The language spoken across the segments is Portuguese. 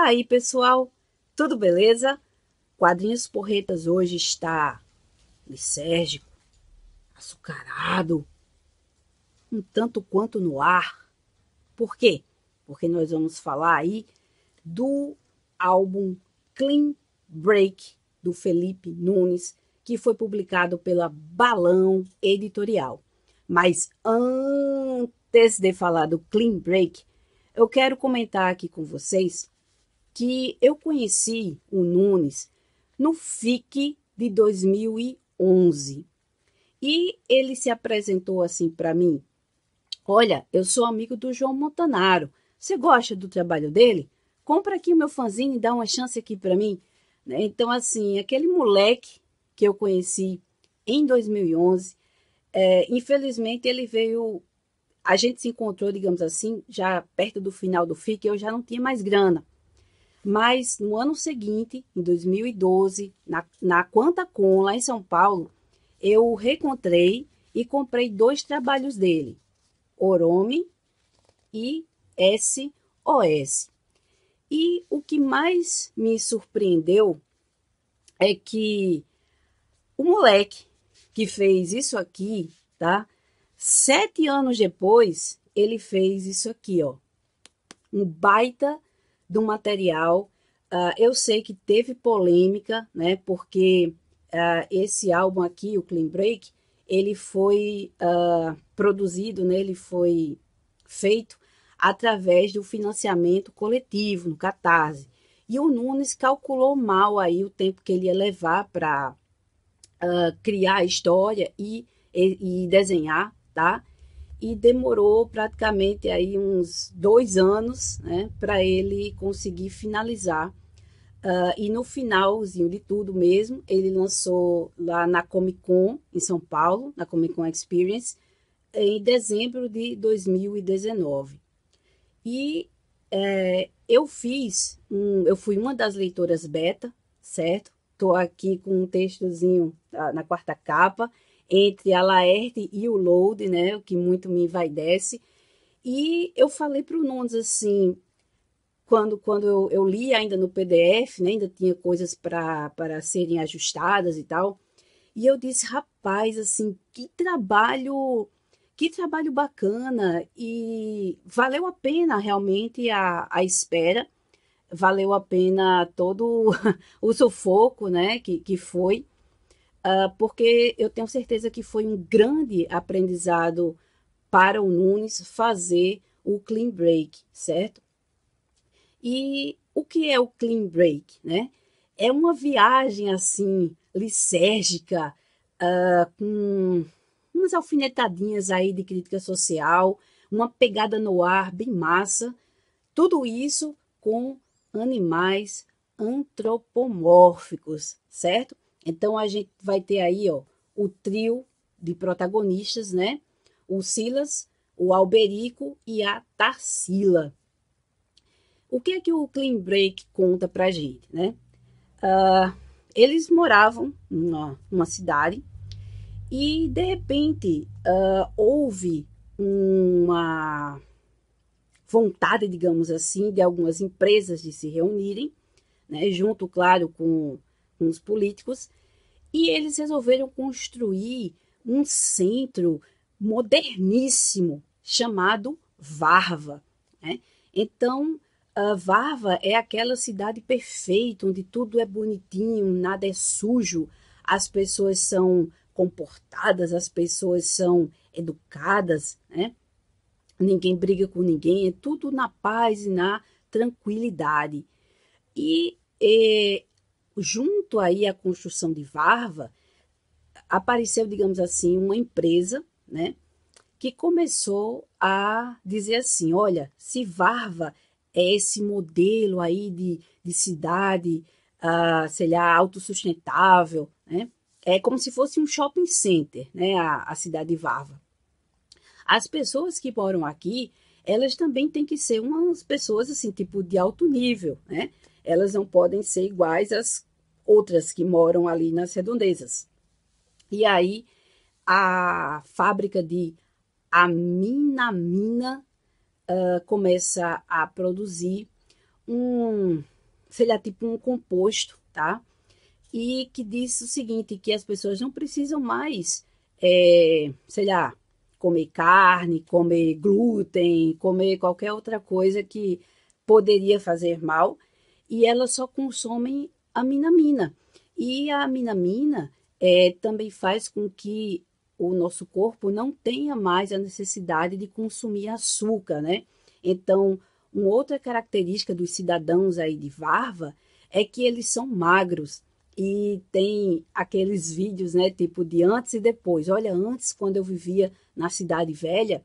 Aí, pessoal, tudo beleza? Quadrinhos Porretas hoje está lisérgico, açucarado, um tanto quanto no ar. Por quê? Porque nós vamos falar aí do álbum Clean Break do Felipe Nunes, que foi publicado pela Balão Editorial. Mas antes de falar do Clean Break, eu quero comentar aqui com vocês que eu conheci o Nunes no FIC de 2011. E ele se apresentou assim para mim: olha, eu sou amigo do João Montanaro. Você gosta do trabalho dele? Compra aqui o meu fanzine e dá uma chance aqui para mim. Então, assim, aquele moleque que eu conheci em 2011, infelizmente ele veio. A gente se encontrou, digamos assim, já perto do final do FIC, eu já não tinha mais grana. Mas no ano seguinte, em 2012, na Quantacon, lá em São Paulo, eu reencontrei e comprei 2 trabalhos dele, Orome e SOS. E o que mais me surpreendeu é que o moleque que fez isso aqui, tá? 7 anos depois, ele fez isso aqui, ó. Um baita do material. Eu sei que teve polêmica, né? Porque esse álbum aqui, o Clean Break, ele foi produzido, né? Ele foi feito através do financiamento coletivo, no Catarse. E o Nunes calculou mal aí o tempo que ele ia levar para criar a história e desenhar, tá? E demorou praticamente aí uns 2 anos, né, para ele conseguir finalizar. E no finalzinho de tudo mesmo, ele lançou lá na Comic Con, em São Paulo, na Comic Con Experience, em dezembro de 2019. E eu fui uma das leitoras beta, certo? Estou aqui com um textozinho na quarta capa, entre a Laerte e o Load, né? O que muito me envaidece. E eu falei para o Nunes assim, quando eu li ainda no PDF, né? Ainda tinha coisas para serem ajustadas e tal. E eu disse, rapaz, assim, que trabalho bacana, e valeu a pena realmente a espera, valeu a pena todo o sufoco, né, que foi, porque eu tenho certeza que foi um grande aprendizado para o Nunes fazer o Clean Break, certo? E o que é o Clean Break, né? É uma viagem assim, lisérgica, com umas alfinetadinhas aí de crítica social, uma pegada no ar bem massa, tudo isso com animais antropomórficos, certo? Então a gente vai ter aí, ó, o trio de protagonistas, né? O Silas, o Alberico e a Tarsila. O que é que o Clean Break conta pra gente, né? Eles moravam numa cidade e, de repente, houve uma vontade, digamos assim, de algumas empresas de se reunirem, né, junto, claro, com os políticos, e eles resolveram construir um centro moderníssimo chamado Varva, né? Então, a Varva é aquela cidade perfeita, onde tudo é bonitinho, nada é sujo, as pessoas são comportadas, as pessoas são educadas, né? Ninguém briga com ninguém, é tudo na paz e na tranquilidade. E junto aí à construção de Varva, apareceu, digamos assim, uma empresa, né, que começou a dizer assim, olha, se Varva é esse modelo aí de cidade, sei lá, autossustentável, né, é como se fosse um shopping center, né, a cidade de Varva. As pessoas que moram aqui, elas também têm que ser umas pessoas assim, tipo de alto nível, né? Elas não podem ser iguais às outras que moram ali nas redondezas. E aí a fábrica de Aminamina começa a produzir sei lá, tipo um composto, tá? E que diz o seguinte, que as pessoas não precisam mais, sei lá, comer carne, comer glúten, comer qualquer outra coisa que poderia fazer mal, e elas só consomem aminamina. E a aminamina também faz com que o nosso corpo não tenha mais a necessidade de consumir açúcar, né? Então, uma outra característica dos cidadãos aí de Varva é que eles são magros e tem aqueles vídeos, né, tipo de antes e depois. Olha, antes, quando eu vivia na cidade velha,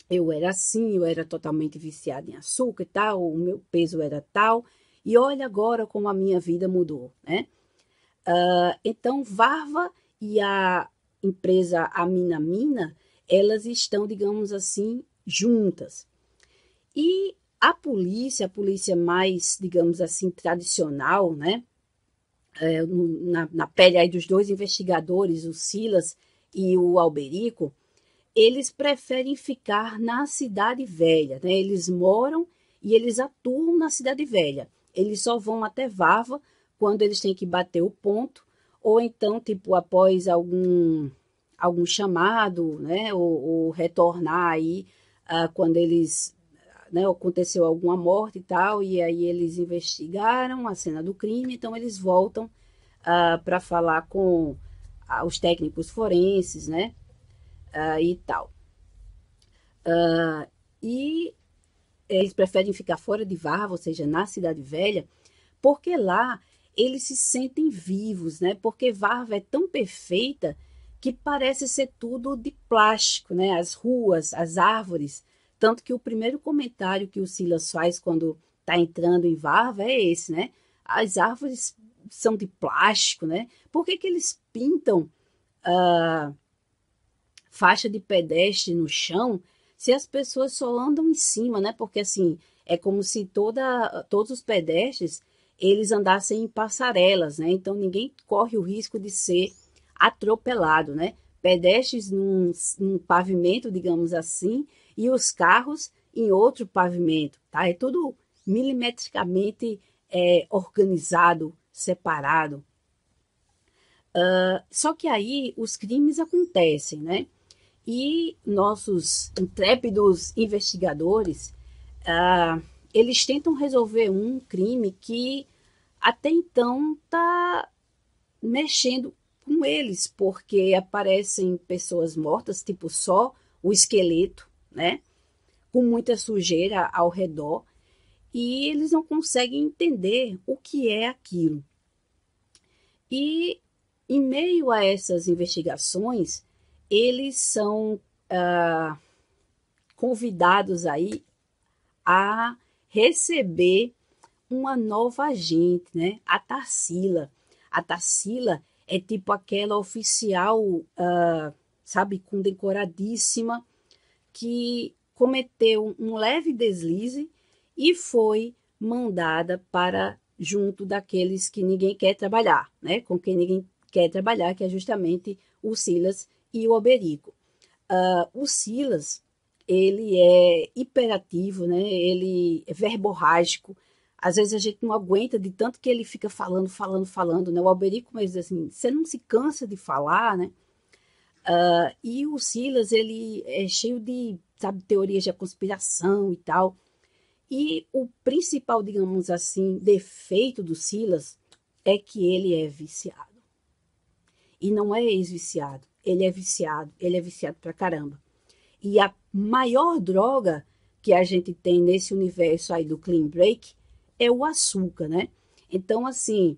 eu era assim, eu era totalmente viciada em açúcar e tal, o meu peso era tal, e olha agora como a minha vida mudou, né? Então, Varva e a empresa Aminamina, elas estão, digamos assim, juntas. E a polícia mais, digamos assim, tradicional, né? Na pele aí dos dois investigadores, o Silas e o Alberico, eles preferem ficar na cidade velha, né? Eles moram e eles atuam na cidade velha. Eles só vão até Varva quando eles têm que bater o ponto, ou então, tipo, após algum chamado, né? Ou retornar aí quando eles, né, aconteceu alguma morte e tal, e aí eles investigaram a cena do crime, então eles voltam para falar com os técnicos forenses, né? E tal. E eles preferem ficar fora de Varva, ou seja, na Cidade Velha, porque lá eles se sentem vivos, né? Porque Varva é tão perfeita que parece ser tudo de plástico, né? As ruas, as árvores. Tanto que o primeiro comentário que o Silas faz quando está entrando em Varva é esse, né? As árvores são de plástico, né? Por que que eles pintam faixa de pedestre no chão se as pessoas só andam em cima, né? Porque assim, é como se todos os pedestres eles andassem em passarelas, né? Então ninguém corre o risco de ser atropelado, né? Pedestres num pavimento, digamos assim, e os carros em outro pavimento, tá? É tudo milimetricamente organizado, separado. Só que aí os crimes acontecem, né? E nossos intrépidos investigadores, eles tentam resolver um crime que até então está mexendo com eles, porque aparecem pessoas mortas, tipo só o esqueleto, né? Com muita sujeira ao redor, e eles não conseguem entender o que é aquilo. E em meio a essas investigações, eles são convidados aí a receber uma nova agente, né? A Tarsila. A Tarsila é tipo aquela oficial, sabe, condecoradíssima, que cometeu um leve deslize e foi mandada para junto daqueles que ninguém quer trabalhar, né? Com quem ninguém quer trabalhar, que é justamente o Silas e o Alberico. O Silas, ele é hiperativo, né? Ele é verborrágico. Às vezes a gente não aguenta de tanto que ele fica falando, falando, falando, né? O Alberico, mas assim, você não se cansa de falar, né? E o Silas, ele é cheio de, sabe, teorias de conspiração e tal. E o principal, digamos assim, defeito do Silas é que ele é viciado. E não é ex-viciado, ele é viciado pra caramba. E a maior droga que a gente tem nesse universo aí do clean break é o açúcar, né? Então, assim,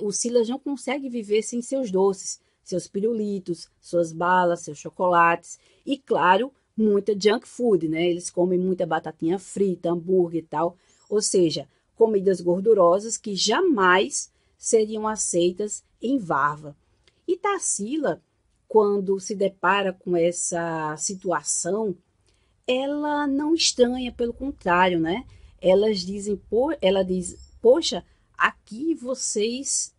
o Silas não consegue viver sem seus doces, seus pirulitos, suas balas, seus chocolates e, claro, muita junk food, né? Eles comem muita batatinha frita, hambúrguer e tal, ou seja, comidas gordurosas que jamais seriam aceitas em Varva. E Tarsila, quando se depara com essa situação, ela não estranha, pelo contrário, né? Ela diz, poxa, aqui vocês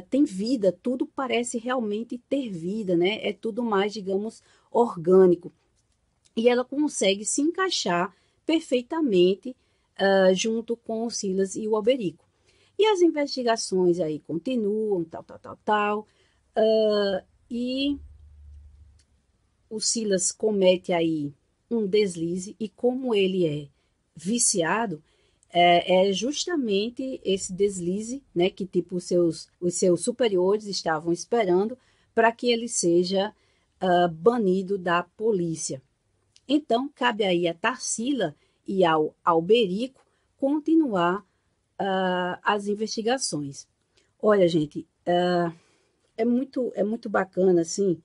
têm vida, tudo parece realmente ter vida, né? É tudo mais, digamos, orgânico. E ela consegue se encaixar perfeitamente junto com o Silas e o Alberico. E as investigações aí continuam, tal. E o Silas comete aí um deslize, e como ele é viciado, é justamente esse deslize, né, que tipo os seus superiores estavam esperando para que ele seja banido da polícia. Então, cabe aí a Tarsila e ao Alberico continuar as investigações. Olha, gente, é muito bacana, assim,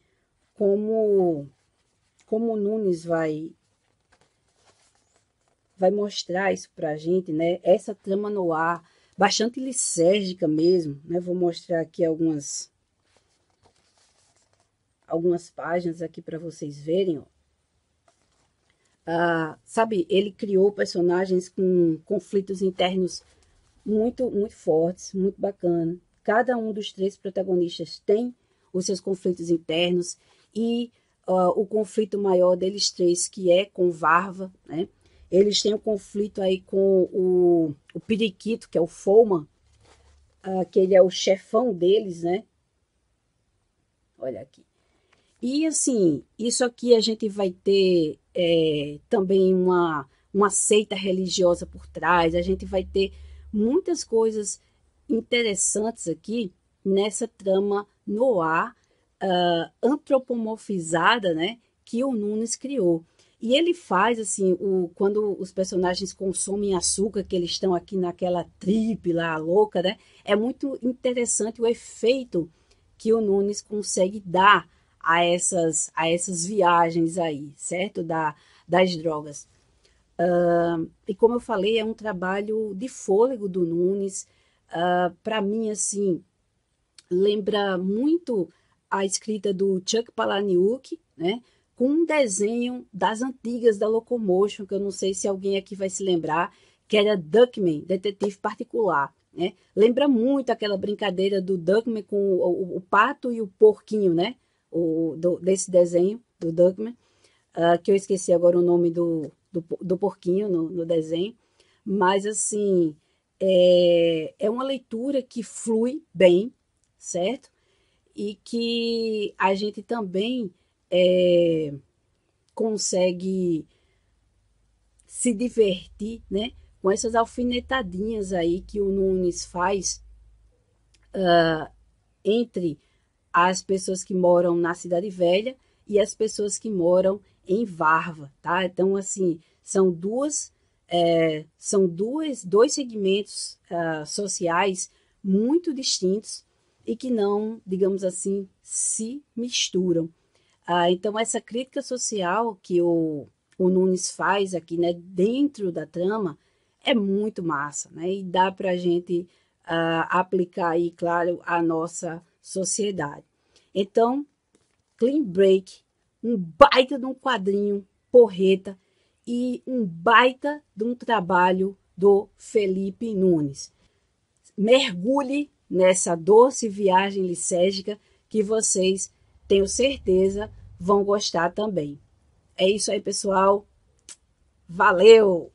como o Nunes vai mostrar isso para a gente, né? Essa trama no ar, bastante lisérgica mesmo, né? Vou mostrar aqui algumas páginas aqui para vocês verem, ó. Sabe, ele criou personagens com conflitos internos muito fortes, muito bacana. Cada um dos 3 protagonistas tem os seus conflitos internos, e o conflito maior deles 3, que é com Varva, né? Eles têm um conflito aí com o Periquito, que é o Foreman, que ele é o chefão deles, né? Olha aqui. E assim, isso aqui a gente vai ter também uma seita religiosa por trás, a gente vai ter muitas coisas interessantes aqui nessa trama noir antropomorfizada, né, que o Nunes criou. E ele faz assim, quando os personagens consomem açúcar, que eles estão aqui naquela trip lá louca, né? É muito interessante o efeito que o Nunes consegue dar a essas viagens aí, certo? Das drogas. E como eu falei, é um trabalho de fôlego do Nunes. Para mim, assim, lembra muito a escrita do Chuck Palahniuk, né? Com um desenho das antigas da Locomotion, que eu não sei se alguém aqui vai se lembrar, que era Duckman, Detetive Particular, né? Lembra muito aquela brincadeira do Duckman com o pato e o porquinho, né? Desse desenho do Duckman, que eu esqueci agora o nome do porquinho no desenho, mas assim, é uma leitura que flui bem, certo? E que a gente também consegue se divertir, né, com essas alfinetadinhas aí que o Nunes faz entre as pessoas que moram na Cidade Velha e as pessoas que moram em Varva, tá? Então, assim, são dois segmentos sociais muito distintos e que não, digamos assim, se misturam. Então, essa crítica social que o Nunes faz aqui, né, dentro da trama, é muito massa, né? E dá para a gente aplicar aí, claro, a nossa sociedade. Então, Clean Break, um baita de um quadrinho porreta e um baita de um trabalho do Felipe Nunes. Mergulhe nessa doce viagem lisérgica que vocês, tenho certeza, vão gostar também. É isso aí, pessoal. Valeu!